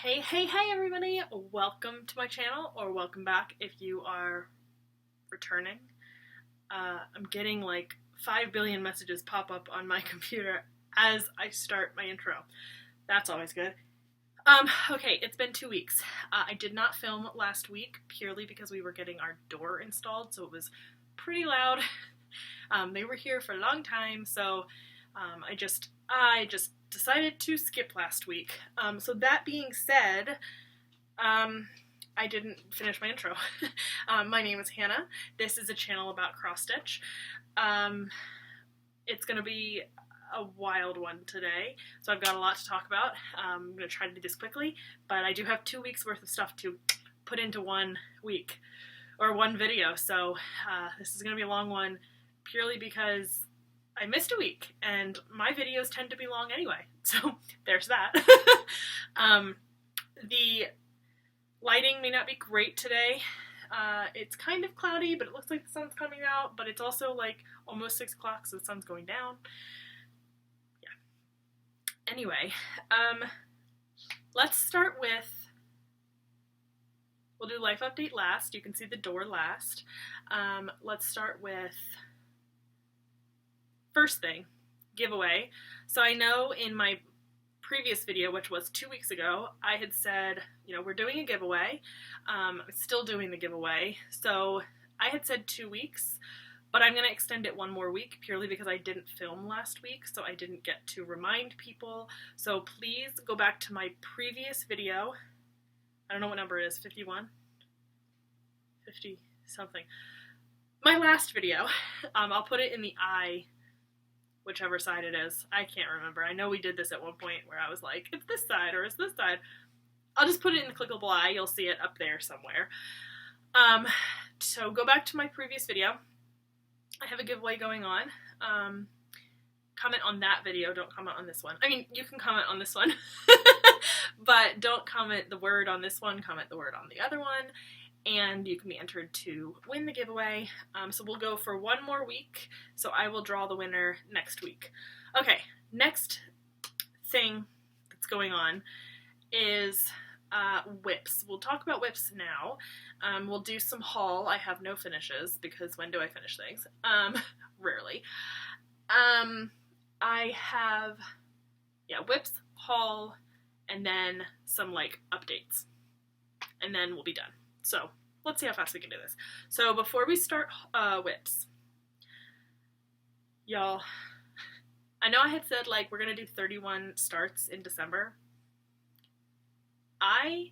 Hey everybody! Welcome to my channel, or welcome back if you are returning. I'm getting like 5 billion messages pop up on my computer as I start my intro. That's always good. Okay, it's been 2 weeks. I did not film last week purely because we were getting our door installed, so it was pretty loud. They were here for a long time, so I just decided to skip last week. So that being said, I didn't finish my intro. My name is Hannah. This is a channel about cross stitch. It's going to be a wild one today, so I've got a lot to talk about. I'm going to try to do this quickly, but I do have 2 weeks worth of stuff to put into 1 week, or 1 video, so this is going to be a long one purely because I missed a week, and my videos tend to be long anyway, so there's that. The lighting may not be great today. It's kind of cloudy, but it looks like the sun's coming out, but it's also like almost 6 o'clock, so the sun's going down. Yeah. Anyway, let's start with, we'll do life update last. You can see the door last. Let's start with, first thing, giveaway. So I know in my previous video, which was 2 weeks ago, I had said, you know, we're doing a giveaway. I'm still doing the giveaway. So I had said 2 weeks, but I'm going to extend it 1 more week purely because I didn't film last week, so I didn't get to remind people. So please go back to my previous video. I don't know what number it is, 51? 50 something. My last video. I'll put it in the eye, whichever side it is. I can't remember. I know we did this at one point where I was like, it's this side or it's this side. I'll just put it in the clickable eye. You'll see it up there somewhere. So go back to my previous video. I have a giveaway going on. Comment on that video. Don't comment on this one. I mean, you can comment on this one. But don't comment the word on this one. Comment the word on the other one. And you can be entered to win the giveaway. So we'll go for 1 more week, so I will draw the winner next week. Okay, next thing that's going on is WIPs. We'll talk about WIPs now. We'll do some haul. I have no finishes, because when do I finish things? Rarely. I have, WIPs, haul, and then some, like, updates. And then we'll be done. So, let's see how fast we can do this. So, before we start WIPs, y'all, I know I had said, like, we're going to do 31 starts in December. I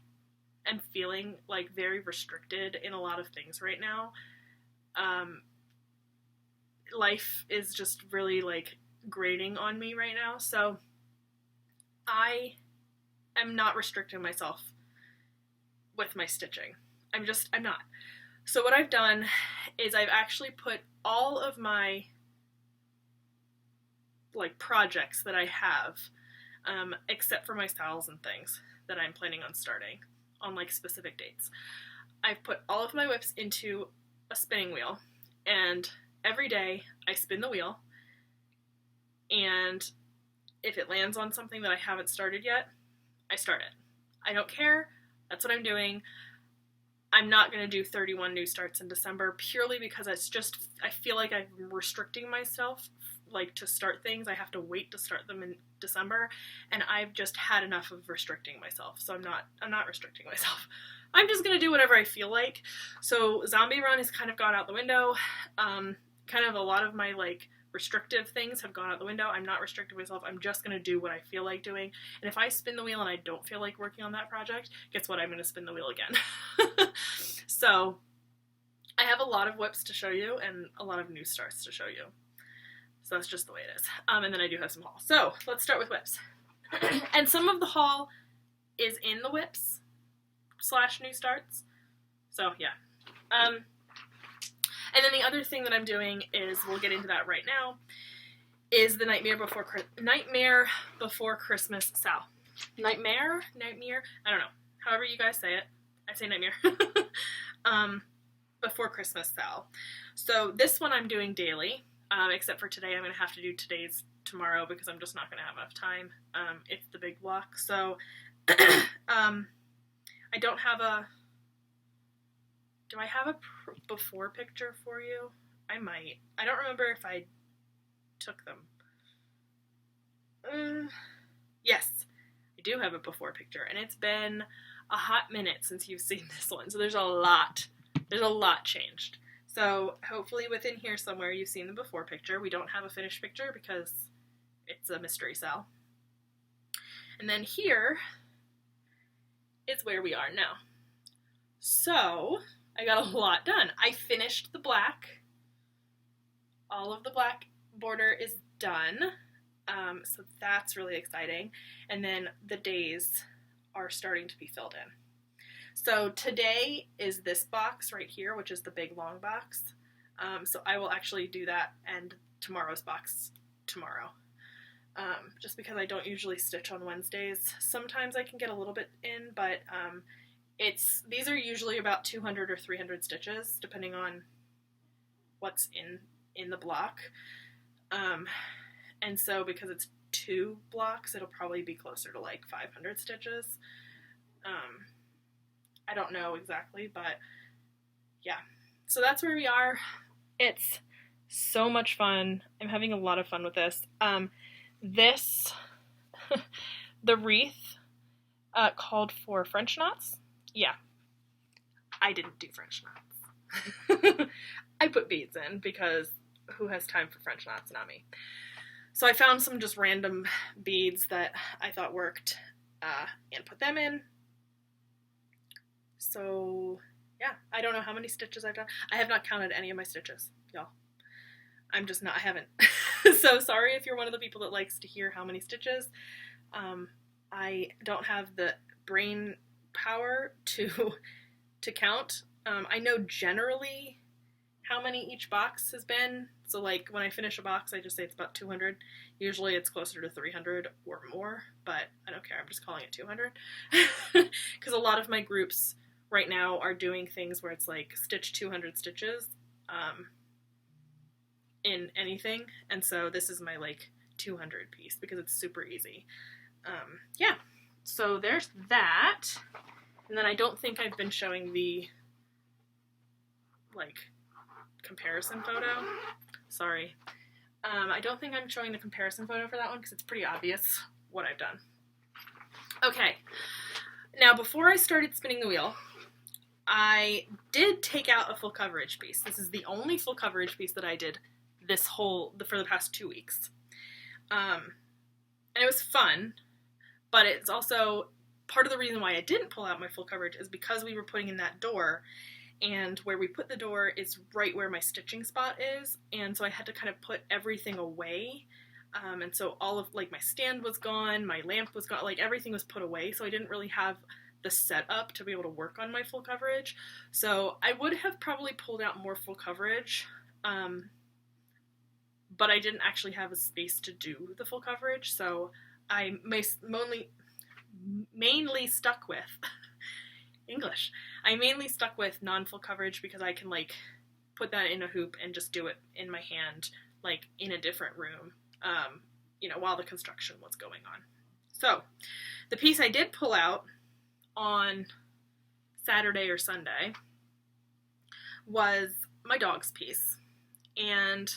am feeling, like, very restricted in a lot of things right now. Life is just really, like, grating on me right now, so I am not restricting myself with my stitching. I'm not. So what I've done is I've actually put all of my, like, projects that I have, except for my SALs and things that I'm planning on starting on, like, specific dates. I've put all of my WIPs into a spinning wheel, and every day I spin the wheel, and if it lands on something that I haven't started yet, I start it. I don't care. That's what I'm doing. I'm not going to do 31 new starts in December purely because it's just, I feel like I'm restricting myself, like, to start things. I have to wait to start them in December, and I've just had enough of restricting myself, so I'm not restricting myself. I'm just going to do whatever I feel like. So Zombie Run has kind of gone out the window. Kind of a lot of my, like, restrictive things have gone out the window. I'm not restricting myself. I'm just going to do what I feel like doing. And if I spin the wheel and I don't feel like working on that project, guess what? I'm going to spin the wheel again. So I have a lot of WIPs to show you and a lot of new starts to show you. So that's just the way it is. And then I do have some haul. So let's start with WIPs. And some of the haul is in the WIPs / new starts. So yeah. And then the other thing that I'm doing is, we'll get into that right now, is the Nightmare Before Christmas SAL. Nightmare? I don't know. However you guys say it. I say nightmare. Before Christmas SAL. So this one I'm doing daily, except for today. I'm going to have to do today's tomorrow because I'm just not going to have enough time. It's the big block. So I don't have a, do I have a before picture for you? I might. I don't remember if I took them. Yes, I do have a before picture, and it's been a hot minute since you've seen this one, so there's a lot changed. So hopefully within here somewhere you've seen the before picture. We don't have a finished picture because it's a mystery SAL. And then here is where we are now. So I got a lot done. I finished the black. All of the black border is done. So that's really exciting. And then the days are starting to be filled in. So today is this box right here, which is the big long box. So I will actually do that and tomorrow's box tomorrow. Just because I don't usually stitch on Wednesdays. Sometimes I can get a little bit in, but these are usually about 200 or 300 stitches, depending on what's in the block. And so because it's 2 blocks, it'll probably be closer to like 500 stitches. I don't know exactly, but yeah. So that's where we are. It's so much fun. I'm having a lot of fun with this. The wreath called for French knots. Yeah, I didn't do French knots. I put beads in because who has time for French knots? Not me. So I found some just random beads that I thought worked and put them in. So yeah, I don't know how many stitches I've done. I have not counted any of my stitches, y'all. I'm just not, I haven't. So sorry if you're one of the people that likes to hear how many stitches. I don't have the brain power to count. I know generally how many each box has been. So like when I finish a box, I just say it's about 200. Usually it's closer to 300 or more, but I don't care. I'm just calling it 200. Because a lot of my groups right now are doing things where it's like stitch 200 stitches in anything. And so this is my like 200 piece because it's super easy. Yeah, so there's that. And then I don't think I've been showing the like comparison photo. Sorry. I don't think I'm showing the comparison photo for that one because it's pretty obvious what I've done. Okay, now before I started spinning the wheel, I did take out a full coverage piece. This is the only full coverage piece that I did for the past 2 weeks. And it was fun, but it's also part of the reason why I didn't pull out my full coverage is because we were putting in that door, and where we put the door is right where my stitching spot is, and so I had to kind of put everything away. And so all of like my stand was gone, my lamp was gone, like everything was put away, so I didn't really have the setup to be able to work on my full coverage. So I would have probably pulled out more full coverage, but I didn't actually have a space to do the full coverage, so I mainly stuck with English. I mainly stuck with non-full coverage because I can like put that in a hoop and just do it in my hand, like in a different room, you know, while the construction was going on. So the piece I did pull out on Saturday or Sunday was my dog's piece. And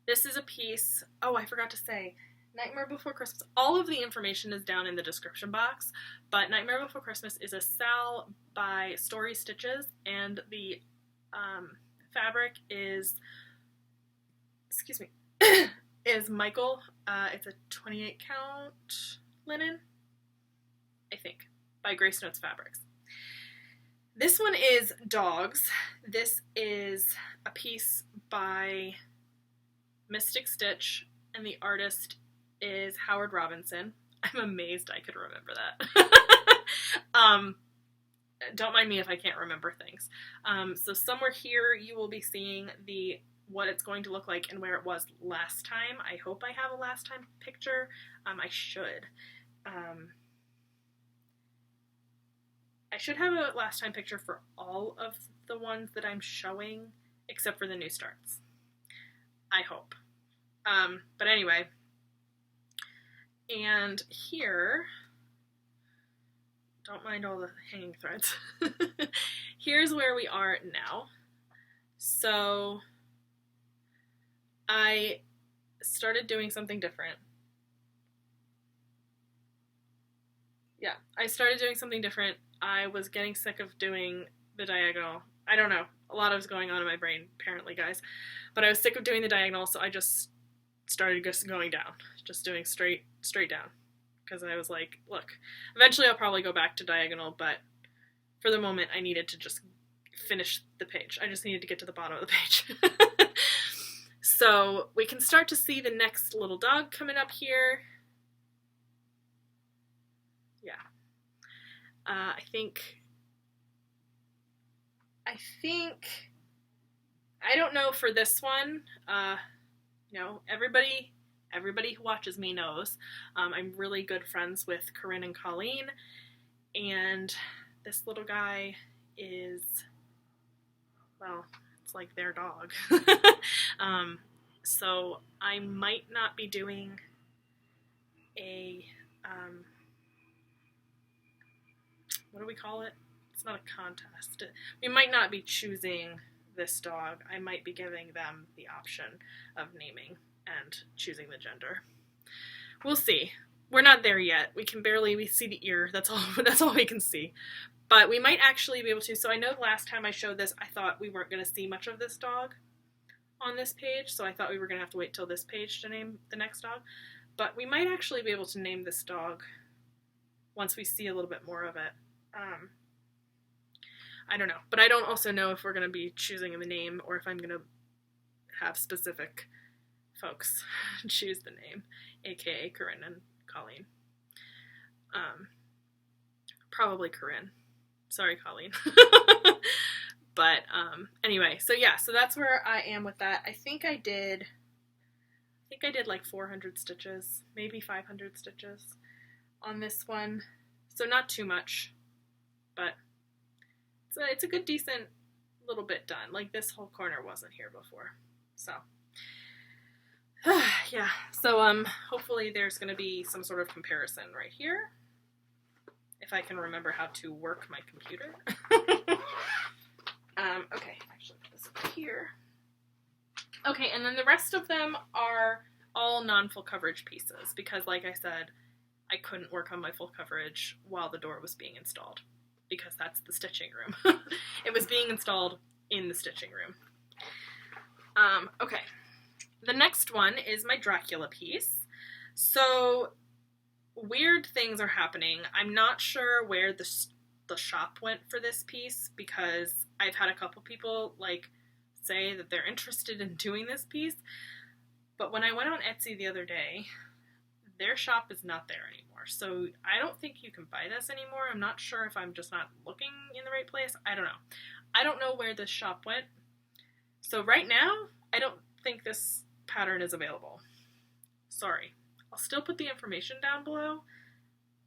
this is a piece, oh, I forgot to say, Nightmare Before Christmas, all of the information is down in the description box, but Nightmare Before Christmas is a SAL by Story Stitches, and the fabric is, excuse me, is Michael. It's a 28 count linen, I think, by Grace Notes Fabrics. This one is dogs. This is a piece by Mystic Stitch, and the artist is Howard Robinson. I'm amazed I could remember that. Don't mind me if I can't remember things. So somewhere here you will be seeing what it's going to look like and where it was last time. I hope I have a last time picture. I should. I should have a last time picture for all of the ones that I'm showing, except for the new starts. I hope. But anyway, and here Don't mind all the hanging threads. Here's where we are now. So I started doing something different. Yeah, I started doing something different. I was getting sick of doing the diagonal. I don't know. A lot was going on in my brain, apparently, guys. But I was sick of doing the diagonal, so I just started just going down. Just doing straight down. Because I was like, look, eventually I'll probably go back to diagonal, but for the moment I needed to just finish the page. I just needed to get to the bottom of the page. So we can start to see the next little dog coming up here. Yeah. I don't know for this one, you know, everybody who watches me knows, I'm really good friends with Corinne and Colleen, and this little guy is, well, it's like their dog. So I might not be doing a, what do we call it? It's not a contest. We might not be choosing this dog. I might be giving them the option of naming and choosing the gender. We'll see. We're not there yet. We see the ear. That's all we can see. But we might actually be able to. So I know last time I showed this, I thought we weren't going to see much of this dog on this page. So I thought we were going to have to wait till this page to name the next dog. But we might actually be able to name this dog once we see a little bit more of it. I don't know. But I don't also know if we're going to be choosing the name or if I'm going to have specific folks choose the name, aka Corinne and Colleen. Probably Corinne. Sorry, Colleen. But anyway, so yeah, so that's where I am with that. I think I did like 400 stitches, maybe 500 stitches on this one. So not too much, but it's a good decent little bit done. Like this whole corner wasn't here before. So yeah, so hopefully there's going to be some sort of comparison right here, if I can remember how to work my computer. Okay, actually put this up here. Okay, and then the rest of them are all non-full coverage pieces, because like I said, I couldn't work on my full coverage while the door was being installed, because that's the stitching room. It was being installed in the stitching room. Okay. The next one is my Dracula piece. So weird things are happening. I'm not sure where the shop went for this piece, because I've had a couple people like say that they're interested in doing this piece, but when I went on Etsy the other day, their shop is not there anymore. So I don't think you can buy this anymore. I'm not sure if I'm just not looking in the right place. I don't know. I don't know where this shop went. So right now, I don't think this pattern is available. Sorry. I'll still put the information down below,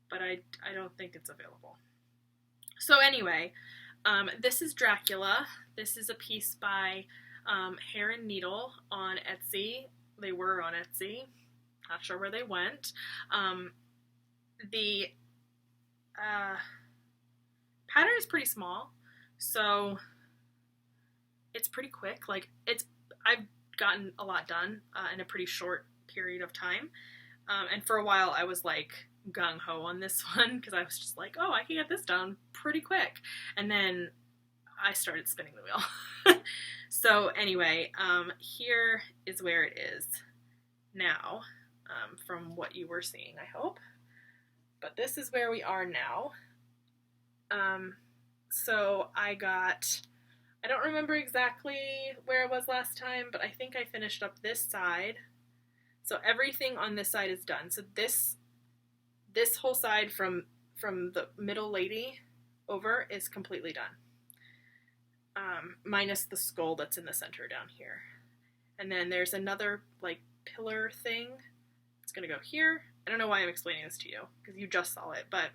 but I don't think it's available. So anyway, this is Dracula. This is a piece by Hare Needle on Etsy. They were on Etsy. Not sure where they went. The pattern is pretty small, so it's pretty quick. Like I've gotten a lot done in a pretty short period of time. And for a while I was like gung-ho on this one, because I was just like, oh, I can get this done pretty quick. And then I started spinning the wheel. So anyway, here is where it is now, from what you were seeing, I hope. But this is where we are now. So I don't remember exactly where it was last time, but I think I finished up this side. So everything on this side is done. So this whole side from the middle lady over is completely done. Minus the skull that's in the center down here. And then there's another like pillar thing. It's gonna go here. I don't know why I'm explaining this to you, because you just saw it, but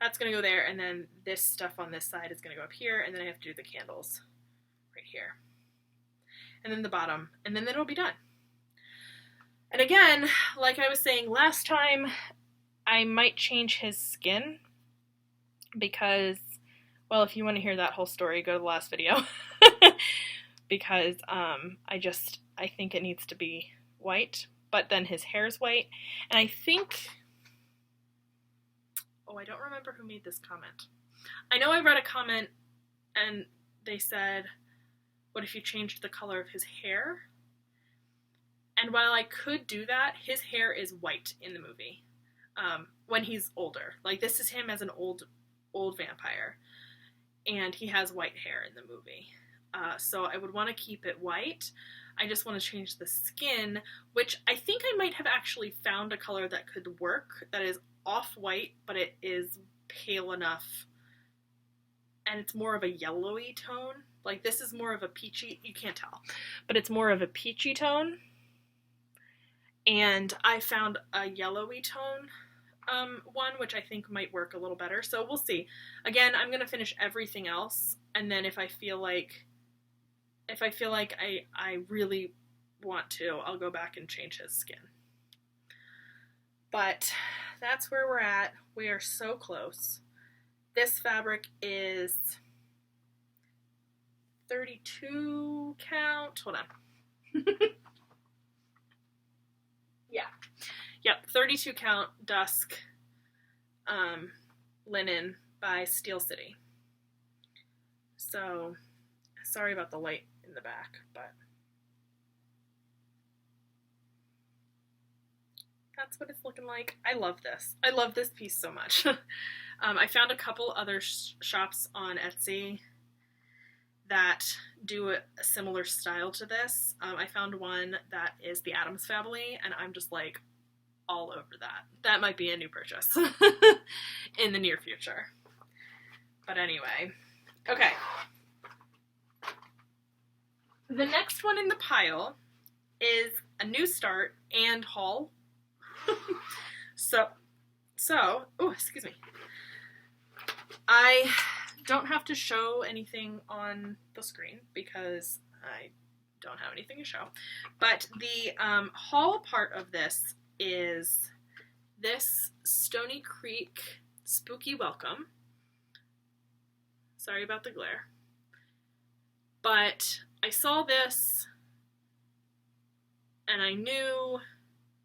that's gonna go there, and then this stuff on this side is gonna go up here, and then I have to do the candles right here. And then the bottom, and then it'll be done. And again, like I was saying last time, I might change his skin. because, well, if you want to hear that whole story, go to the last video. Because I think it needs to be white, but then his hair's white, and I think, oh, I don't remember who made this comment. I know I read a comment and they said, what if you changed the color of his hair? And while I could do that, his hair is white in the movie when he's older. Like, this is him as an old vampire, and he has white hair in the movie. So I would want to keep it white. I just want to change the skin, which I think I might have actually found a color that could work, that is off-white, but it is pale enough, and it's more of a yellowy tone. Like, this is more of a peachy, you can't tell, but it's more of a peachy tone. And I found a yellowy tone one, which I think might work a little better. So we'll see. Again, I'm going to finish everything else, and then if I feel like I really want to, I'll go back and change his skin. But that's where we're at. We are so close. This fabric is 32 count. Hold on. Yeah. Yep, 32 count Dusk linen by Steel City. So, sorry about the light in the back, but that's what it's looking like. I love this. I love this piece so much. I found a couple other shops on Etsy that do a similar style to this. I found one that is the Addams Family, and I'm just like all over that. That might be a new purchase in the near future. But anyway, okay. The next one in the pile is a new start and haul. Oh, excuse me. I don't have to show anything on the screen because I don't have anything to show. But the haul part of this is this Stony Creek Spooky Welcome. Sorry about the glare. But I saw this and I knew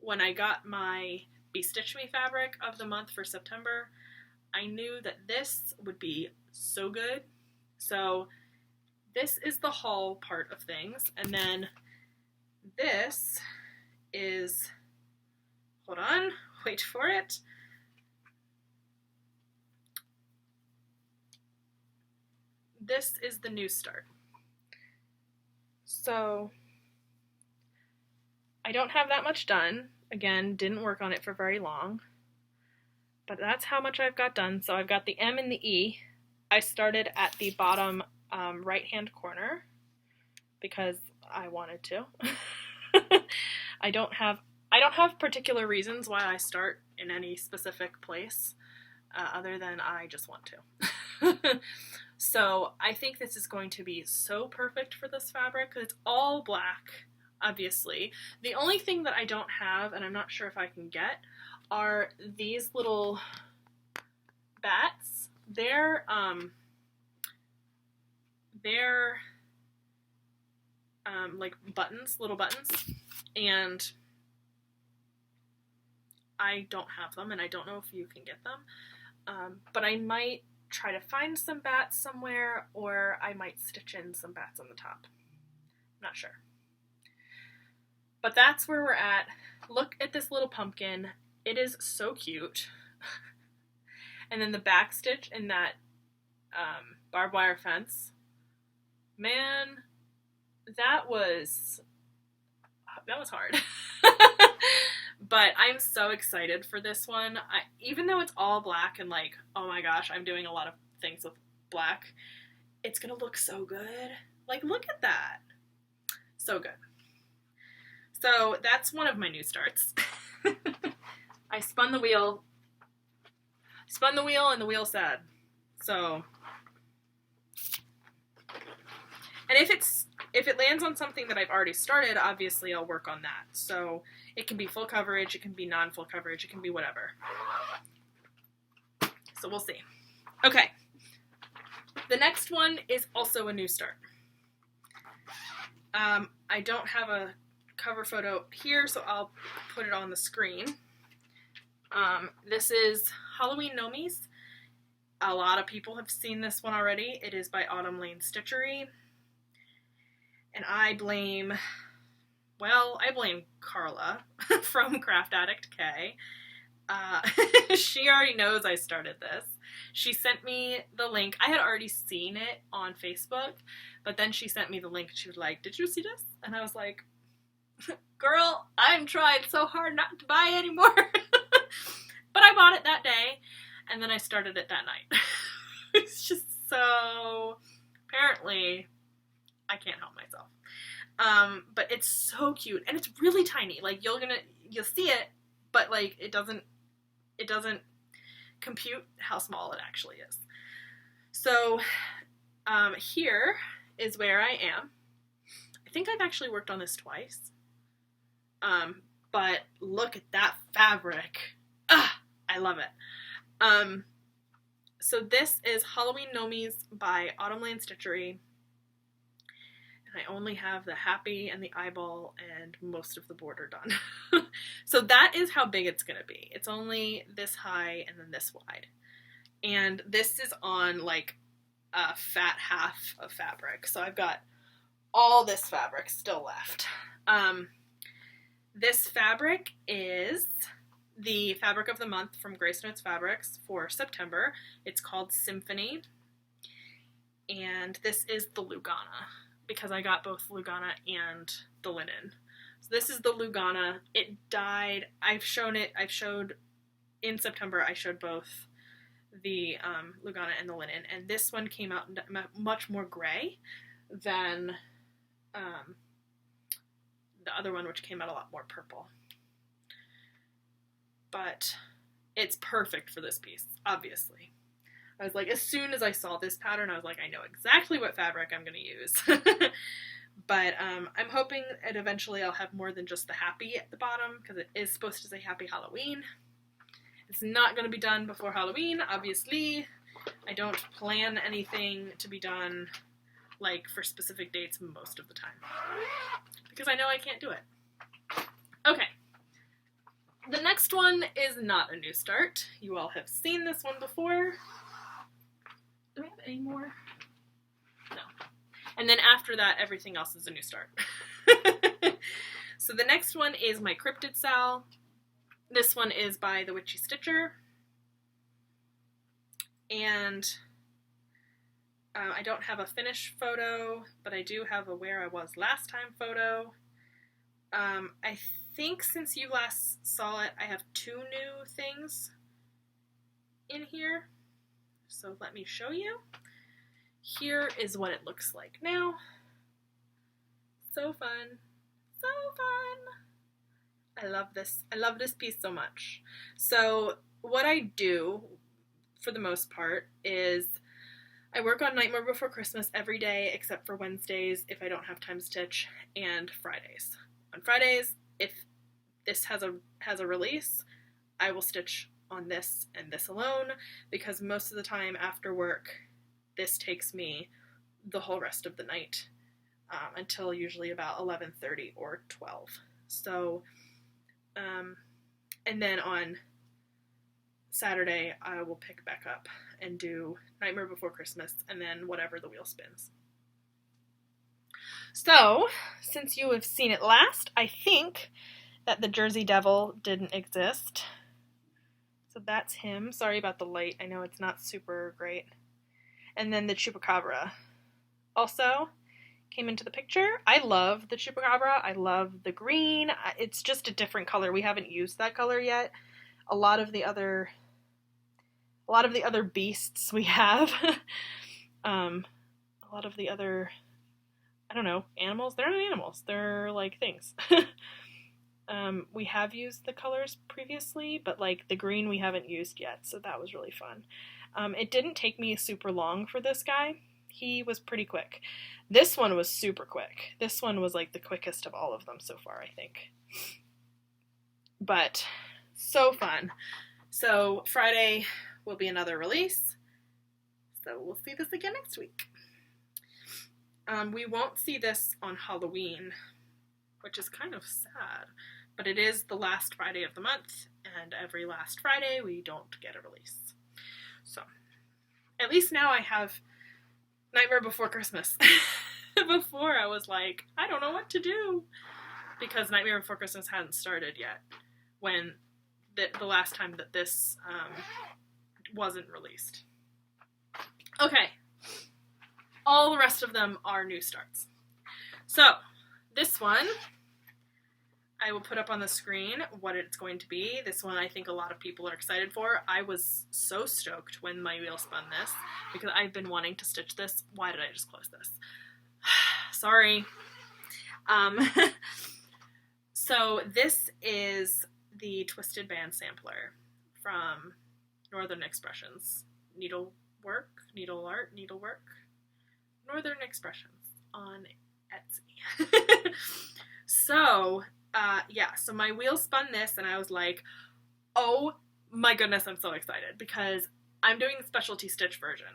when I got my BeStitchMe fabric of the month for September, I knew that this would be so good. So this is the haul part of things. And then this is, hold on, wait for it. This is the new start. So I don't have that much done. Again, didn't work on it for very long. But that's how much I've got done. So I've got the M and the E. I started at the bottom right-hand corner because I wanted to. I don't have particular reasons why I start in any specific place other than I just want to. So I think this is going to be so perfect for this fabric because it's all black, obviously. The only thing that I don't have, and I'm not sure if I can get, are these little bats. They're like buttons, little buttons, and I don't have them, and I don't know if you can get them, but I might try to find some bats somewhere, or I might stitch in some bats on the top. I'm not sure. But that's where we're at. Look at this little pumpkin. It is so cute. And then the back stitch in that barbed wire fence. Man, that was hard. But I'm so excited for this one. Even though it's all black and like, oh my gosh, I'm doing a lot of things with black, it's gonna look so good. Like, look at that. So good. So that's one of my new starts. I spun the wheel and the wheel said. So, and if it lands on something that I've already started, obviously I'll work on that. So it can be full coverage, it can be non-full coverage, it can be whatever. So we'll see. Okay, the next one is also a new start. I don't have a cover photo here, so I'll put it on the screen. This is Halloween Gnomies. A lot of people have seen this one already. It is by Autumn Lane Stitchery. And I blame Carla from Craft Addict K. She already knows I started this. She sent me the link. I had already seen it on Facebook, but then she sent me the link. She was like, "Did you see this?" And I was like, "Girl, I'm trying so hard not to buy anymore." But I bought it that day, and then I started it that night. It's just so... Apparently, I can't help myself. But it's so cute, and it's really tiny. Like, you'll see it, but like it doesn't compute how small it actually is. So here is where I am. I think I've actually worked on this twice. But look at that fabric. I love it. So this is Halloween Gnomies by Autumn Lane Stitchery. I only have the happy and the eyeball and most of the border done. So that is how big it's going to be. It's only this high and then this wide. And this is on like a fat half of fabric. So I've got all this fabric still left. This fabric is the fabric of the month from Grace Notes Fabrics for September. It's called Symphony. And this is the Lugana, because I got both Lugana and the linen. So this is the Lugana. It dyed. I showed in September. I showed both the Lugana and the linen, and this one came out much more gray than the other one, which came out a lot more purple. But it's perfect for this piece, obviously. I was like, as soon as I saw this pattern, I was like, I know exactly what fabric I'm going to use. But I'm hoping that eventually I'll have more than just the happy at the bottom, because it is supposed to say Happy Halloween. It's not going to be done before Halloween, obviously. I don't plan anything to be done like for specific dates most of the time, because I know I can't do it. Okay. The next one is not a new start. You all have seen this one before. Do we have any more? No. And then after that, everything else is a new start. So the next one is my Cryptid SAL. This one is by the Witchy Stitcher. And I don't have a finish photo, but I do have a where I was last time photo. I think since you last saw it, I have 2 new things in here. So let me show you. Here is what it looks like now. So fun. So fun. I love this. I love this piece so much. So what I do, for the most part, is I work on Nightmare Before Christmas every day except for Wednesdays if I don't have time to stitch, and Fridays. On Fridays, if this has a release, I will stitch on this and this alone, because most of the time after work, this takes me the whole rest of the night until usually about 11:30 or 12. So, and then on Saturday, I will pick back up and do Nightmare Before Christmas and then whatever the wheel spins. So, since you have seen it last, I think that the Jersey Devil didn't exist. So that's him. Sorry about the light. I know it's not super great. And then the Chupacabra also came into the picture. I love the Chupacabra. I love the green. It's just a different color. We haven't used that color yet. A lot of the other beasts we have, a lot of the other, I don't know, animals. They're not animals. They're like things. We have used the colors previously, but like the green we haven't used yet, so that was really fun. It didn't take me super long for this guy. He was pretty quick. This one was super quick. This one was like the quickest of all of them so far, I think. But so fun. So Friday will be another release, So we'll see this again next week. We won't see this on Halloween, which is kind of sad, but it is the last Friday of the month, and every last Friday we don't get a release. So, at least now I have Nightmare Before Christmas. Before I was like, I don't know what to do, because Nightmare Before Christmas hadn't started yet when the last time that this wasn't released. Okay, all the rest of them are new starts. So, this one, I will put up on the screen what it's going to be. This one I think a lot of people are excited for. I was so stoked when my wheel spun this, because I've been wanting to stitch this. Why did I just close this? Sorry. So this is the Twisted Band sampler from Northern Expressions. Needlework, Northern Expressions on Etsy. So, yeah, so my wheel spun this and I was like, oh my goodness, I'm so excited because I'm doing the specialty stitch version.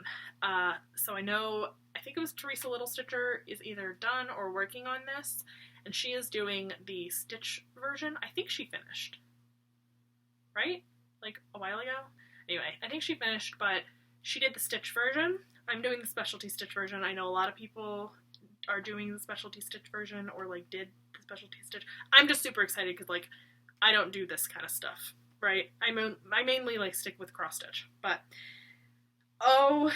So I think it was Teresa Little Stitcher is either done or working on this, and she is doing the stitch version. I think she finished, right? Like a while ago? Anyway, I think she finished, but she did the stitch version. I'm doing the specialty stitch version. I know a lot of people are doing the specialty stitch version or like did the specialty stitch. I'm just super excited because like I don't do this kind of stuff, right? I mainly like stick with cross stitch, but oh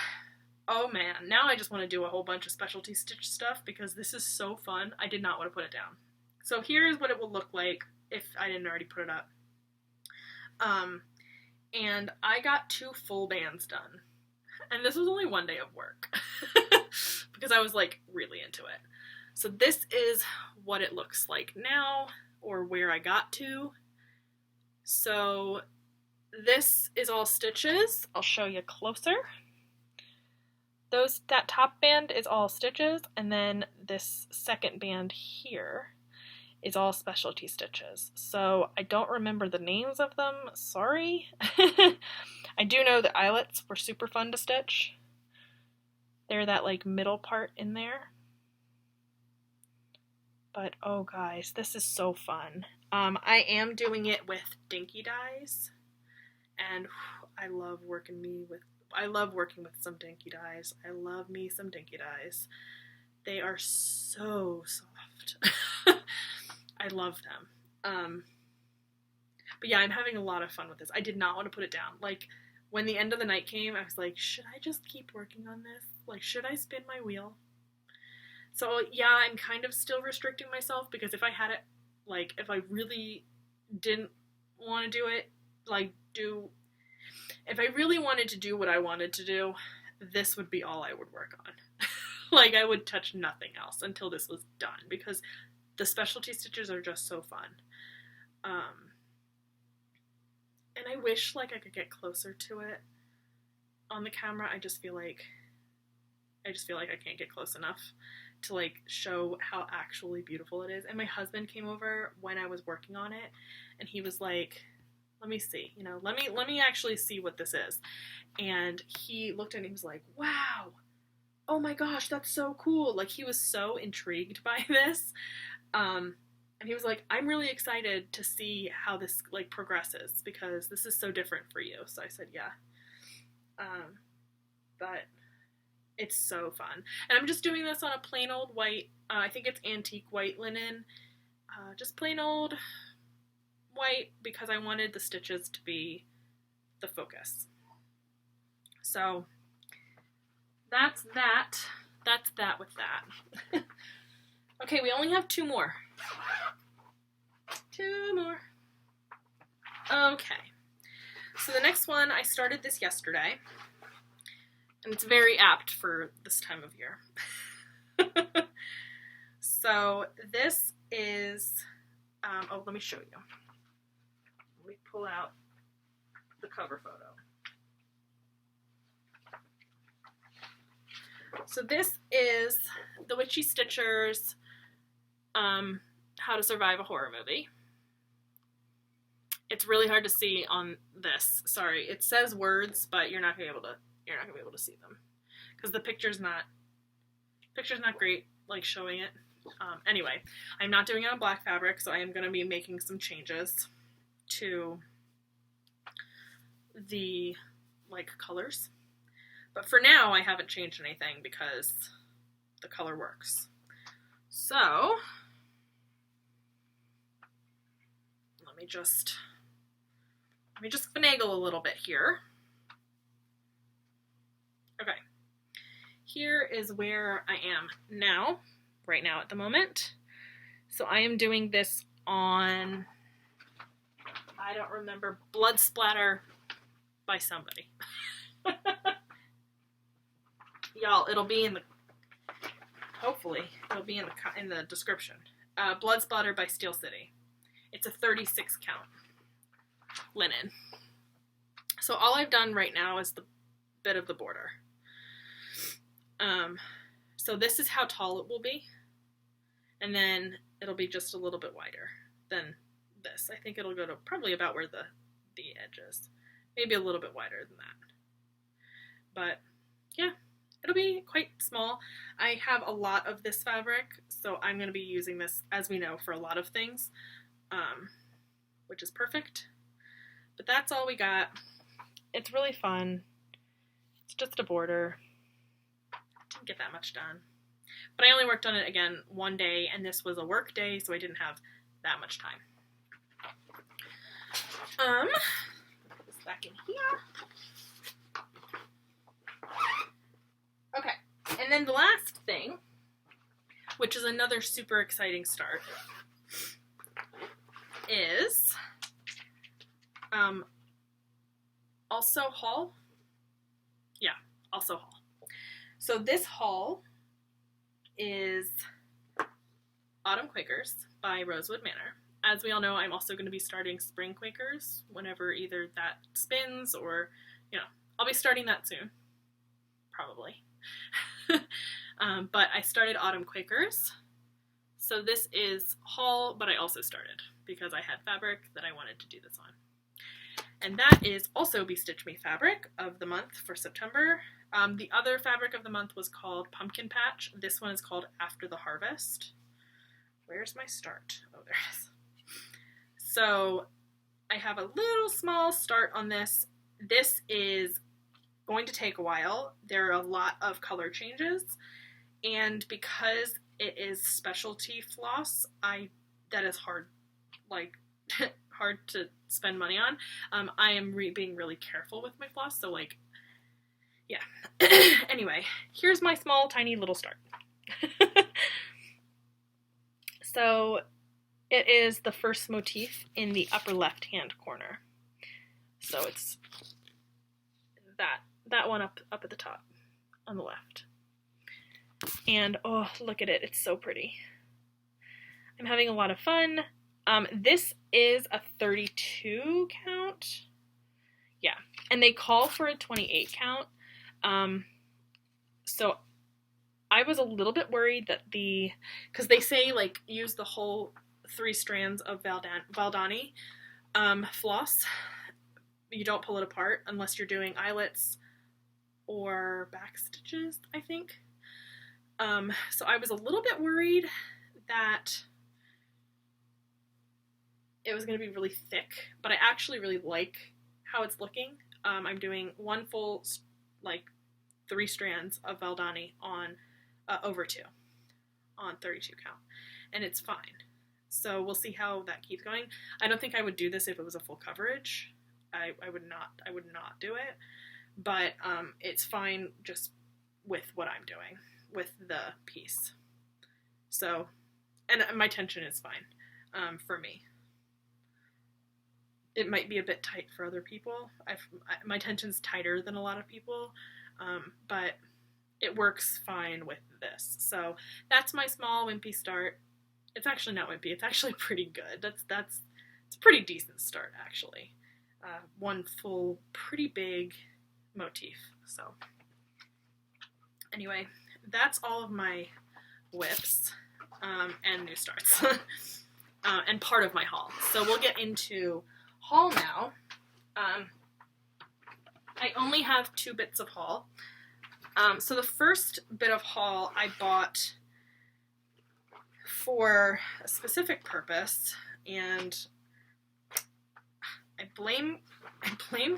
man, now I just want to do a whole bunch of specialty stitch stuff because this is so fun. I did not want to put it down. So here's what it will look like if I didn't already put it up. And I got 2 full bands done. And this was only one day of work because I was like really into it. So this is what it looks like now, or where I got to. So this is all stitches. I'll show you closer. That top band is all stitches, and then this second band here is all specialty stitches. So I don't remember the names of them, sorry. I do know the eyelets were super fun to stitch. They're that like middle part in there. But oh guys, this is so fun. I am doing it with dinky dies, and I love working with some dinky dies. I love me some dinky dies. They are so soft. I love them. But yeah, I'm having a lot of fun with this. I did not want to put it down. Like, when the end of the night came, I was like, should I just keep working on this? Like, should I spin my wheel? So yeah, I'm kind of still restricting myself because if I had it, like, if I really didn't want to do it, like, if I really wanted to do what I wanted to do, this would be all I would work on. Like, I would touch nothing else until this was done because the specialty stitches are just so fun. And I wish, like, I could get closer to it on the camera. I just feel like I can't get close enough to, like, show how actually beautiful it is. And my husband came over when I was working on it, and he was like, let me see, you know, let me actually see what this is. And he looked at it and he was like, wow, oh my gosh, that's so cool. Like, he was so intrigued by this. And he was like, I'm really excited to see how this, like, progresses because this is so different for you. So I said, yeah. But it's so fun. And I'm just doing this on a plain old white, I think it's antique white linen. Just plain old white because I wanted the stitches to be the focus. So that's that. That's that with that. Okay, we only have 2 more. 2 more. Okay. So the next one, I started this yesterday. And it's very apt for this time of year. So this is, let me show you. Let me pull out the cover photo. So this is the Witchy Stitcher's How to Survive a Horror Movie. It's really hard to see on this. Sorry, it says words, but you're not gonna be able to see them. because the picture's not great, like, showing it. Anyway, I'm not doing it on black fabric, so I am going to be making some changes to the, like, colors. But for now, I haven't changed anything because the color works. So, let me just finagle a little bit here. Okay. Here is where I am now, right now at the moment. So I am doing this on, I don't remember, Blood Splatter by somebody. Y'all, it'll be in the, hopefully, it'll be in the description. Blood Splatter by Steel City. It's a 36 count linen. So all I've done right now is the bit of the border. So this is how tall it will be, and then it'll be just a little bit wider than this. I think it'll go to probably about where the edge is, maybe a little bit wider than that. But yeah, it'll be quite small. I have a lot of this fabric, so I'm going to be using this, as we know, for a lot of things, which is perfect. But that's all we got. It's really fun. It's just a border. Didn't get that much done. But I only worked on it, again, one day, and this was a work day, so I didn't have that much time. Put this back in here. Okay, and then the last thing, which is another super exciting start, is also haul. Yeah, also haul. So this haul is Autumn Quakers by Rosewood Manor. As we all know, I'm also going to be starting Spring Quakers whenever either that spins or, you know, I'll be starting that soon, probably. But I started Autumn Quakers. So this is haul, but I also started because I had fabric that I wanted to do this on. And that is also BeStitchMe fabric of the month for September. The other fabric of the month was called Pumpkin Patch. This one is called After the Harvest. Where's my start? Oh, there it is. So I have a little small start on this. This is going to take a while. There are a lot of color changes. And because it is specialty floss, that is hard, like, hard to spend money on. I am being really careful with my floss, so, like, yeah. Anyway, here's my small, tiny little start. So, it is the first motif in the upper left-hand corner. So it's that one up at the top on the left. And, oh, look at it. It's so pretty. I'm having a lot of fun. This is a 32 count. Yeah. And they call for a 28 count. So I was a little bit worried that because they say, like, use the whole 3 strands of Valdani floss. You don't pull it apart unless you're doing eyelets or back stitches, I think. So I was a little bit worried that it was going to be really thick, but I actually really like how it's looking. I'm doing one full, like, 3 strands of Valdani on over 2 on 32 count, and it's fine. So we'll see how that keeps going. I don't think I would do this if it was a full coverage. I would not do it, but it's fine just with what I'm doing with the piece. So, and my tension is fine for me. It might be a bit tight for other people. My tension's tighter than a lot of people, but it works fine with this. So that's my small wimpy start. It's actually not wimpy. It's actually pretty good. It's a pretty decent start, actually. One full, pretty big motif. So anyway, that's all of my WIPs and new starts and part of my haul. So we'll get into haul now. I only have 2 bits of haul. So the first bit of haul I bought for a specific purpose, and I blame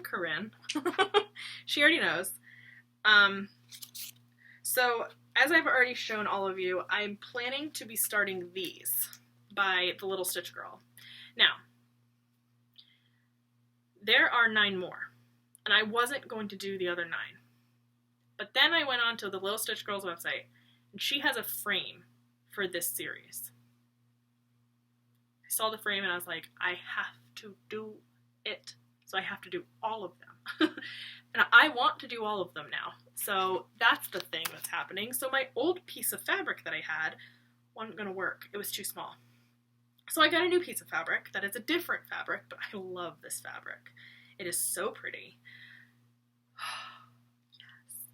Corinne. She already knows. So as I've already shown all of you, I'm planning to be starting these by the Little Stitch Girl. Now, there are 9 more, and I wasn't going to do the other 9. But then I went on to the Little Stitch Girl's website, and she has a frame for this series. I saw the frame and I was like, I have to do it. So I have to do all of them. And I want to do all of them now. So that's the thing that's happening. So my old piece of fabric that I had wasn't going to work. It was too small. So I got a new piece of fabric that is a different fabric, but I love this fabric. It is so pretty. Yes.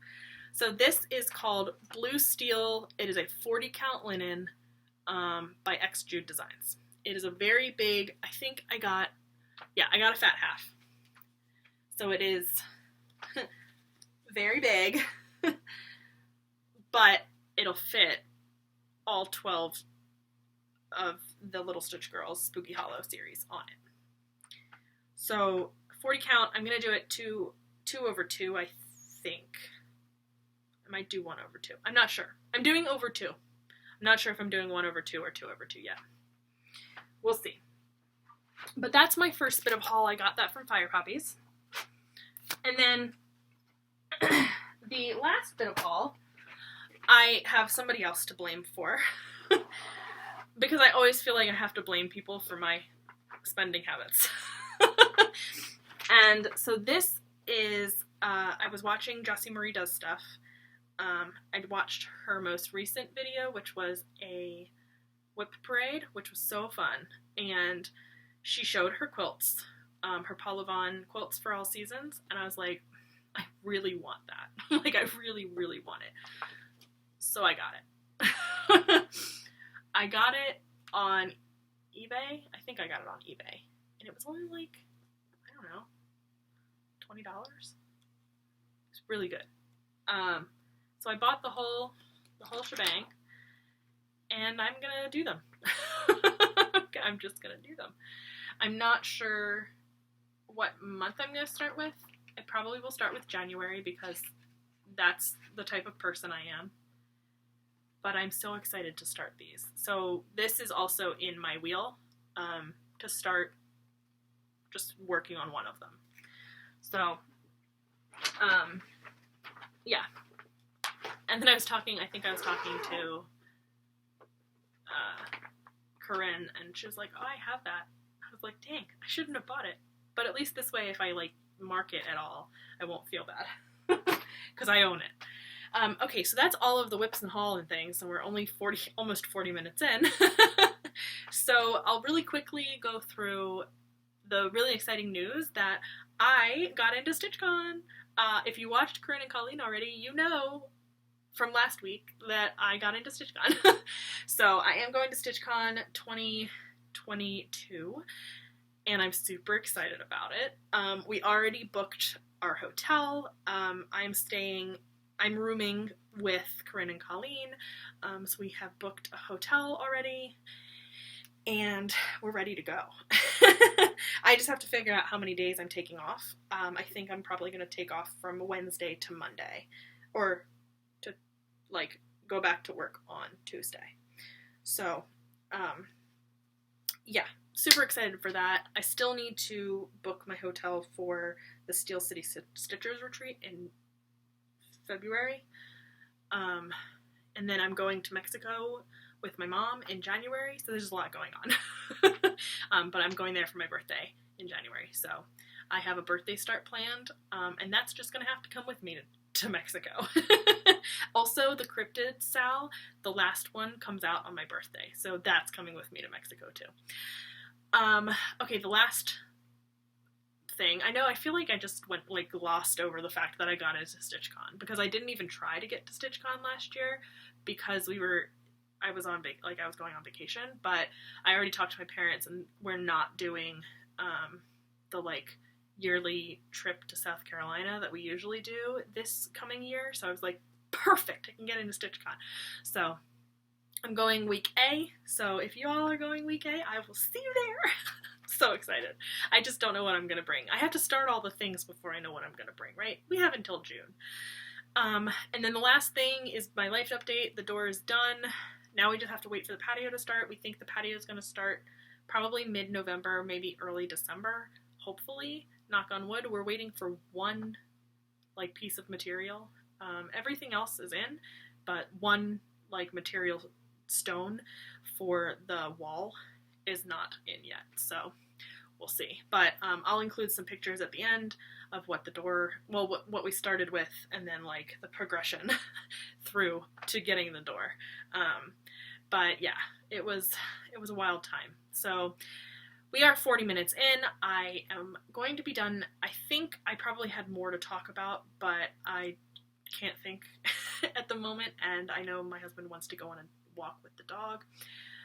So this is called Blue Steel. It is a 40 count linen by X Jude Designs. It is a very big, I think I got a fat half. So it is very big, but it'll fit all 12 of the Little Stitch Girls Spooky Hollow series on it. So 40 count, I'm going to do it 2/2, I think. I might do 1/2. I'm not sure. I'm doing over 2. I'm not sure if I'm doing 1/2 or 2/2 yet. We'll see. But that's my first bit of haul. I got that from Fire Poppies. And then the last bit of haul, I have somebody else to blame for. Because I always feel like I have to blame people for my spending habits. And so this is, I was watching Jossie Marie Does Stuff. I'd watched her most recent video, which was a WIP parade, which was so fun. And she showed her quilts, her Polyvon quilts for all seasons, and I was like, I really want that. Like, I really, really want it. So I got it. I got it on eBay. I think I got it on eBay. And it was only like, I don't know, $20. It's really good. So I bought the whole shebang, and I'm gonna do them. I'm just gonna do them. I'm not sure what month I'm gonna start with. I probably will start with January because that's the type of person I am. But I'm so excited to start these. So this is also in my wheel to start just working on one of them. So, yeah. And then I think I was talking to Corinne, and she was like, oh, I have that. I was like, dang, I shouldn't have bought it. But at least this way, if I, like, mark it at all, I won't feel bad. Because I own it. Okay, so that's all of the whips and haul and things, and we're only almost 40 minutes in. So I'll really quickly go through the really exciting news that I got into StitchCon. If you watched Corinne and Colleen already, you know from last week that I got into StitchCon. So I am going to StitchCon 2022, and I'm super excited about it. We already booked our hotel. I'm rooming with Corinne and Colleen, so we have booked a hotel already, and we're ready to go. I just have to figure out how many days I'm taking off. I think I'm probably going to take off from Wednesday to Monday, or to, like, go back to work on Tuesday. So, yeah, super excited for that. I still need to book my hotel for the Steel City Stitchers retreat in February. And then I'm going to Mexico with my mom in January, so there's a lot going on. But I'm going there for my birthday in January, so I have a birthday start planned, and that's just going to have to come with me to Mexico. Also, the Cryptid SAL, the last one, comes out on my birthday, so that's coming with me to Mexico too. Okay, the last thing, I feel like I just went, like, glossed over the fact that I got into StitchCon, because I didn't even try to get to StitchCon last year, because I was going on vacation, but I already talked to my parents, and we're not doing the, like, yearly trip to South Carolina that we usually do this coming year, so I was like, perfect. I can get into StitchCon. So I'm going week A, so if you all are going week A, I will see you there. So excited. I just don't know what I'm going to bring. I have to start all the things before I know what I'm going to bring, right? We have until June. And then the last thing is my life update. The door is done. Now we just have to wait for the patio to start. We think the patio is going to start probably mid-November, maybe early December, hopefully. Knock on wood. We're waiting for one like piece of material. Everything else is in, but one like material stone for the wall is not in yet. So we'll see. But I'll include some pictures at the end of what the door, well, what we started with, and then like the progression through to getting the door. But yeah, it was a wild time. So we are 40 minutes in. I am going to be done. I think I probably had more to talk about, but I can't think at the moment, and I know my husband wants to go on a walk with the dog.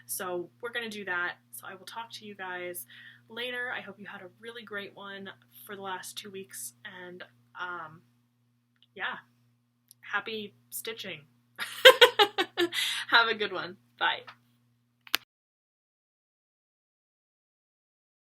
So we're going to do that. So I will talk to you guys later. I hope you had a really great one for the last 2 weeks, and yeah, happy stitching. Have a good one. Bye.